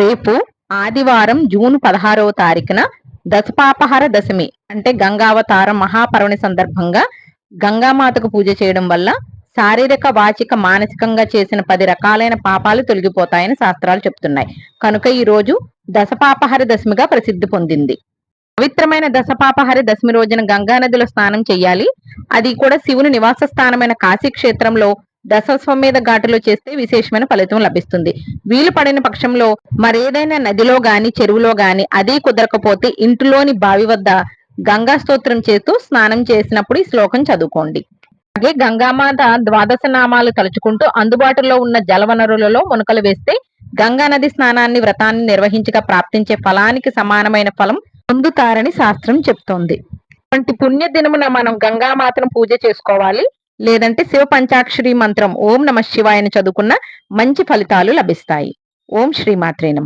రేపు ఆదివారం జూన్ 16వ తారీఖున దశపాపహర దశమి అంటే గంగావతార మహాపర్వణి సందర్భంగా గంగామాతకు పూజ చేయడం వల్ల శారీరక వాచిక మానసికంగా చేసిన 10 రకాలైన పాపాలు తొలగిపోతాయని శాస్త్రాలు చెప్తున్నాయి. కనుక ఈ రోజు దశపాపహర దశమిగా ప్రసిద్ధి పొందింది. పవిత్రమైన దశపాపహర దశమి రోజున గంగానదిలో స్నానం చేయాలి. అది కూడా శివుని నివాస స్థానమైన కాశీ క్షేత్రంలో దశాశ్వమేధ ఘాటులో చేస్తే విశేషమైన ఫలితం లభిస్తుంది. వీలు పడిన పక్షంలో మరేదైనా నదిలో గాని చెరువులో గాని అదే కుదరకపోతే ఇంటిలోని బావి వద్ద గంగా స్తోత్రం చేస్తూ స్నానం చేసినప్పుడు ఈ శ్లోకం చదువుకోండి. అలాగే గంగామాత ద్వాదశ నామాలు తలుచుకుంటూ అందుబాటులో ఉన్న జలవనరులలో మునకలు వేస్తే గంగా నది స్నానాన్ని వ్రతాన్ని నిర్వహించగా ప్రాప్తించే ఫలానికి సమానమైన ఫలం పొందుతారని శాస్త్రం చెప్తోంది. అటువంటి పుణ్య దినమున మనం గంగామాతను పూజ చేసుకోవాలి. లేదంటే శివ పంచాక్షరి మంత్రం ఓం నమః శివాయని చదువుకున్న మంచి ఫలితాలు లభిస్తాయి. ఓం శ్రీమాత్రే నమః.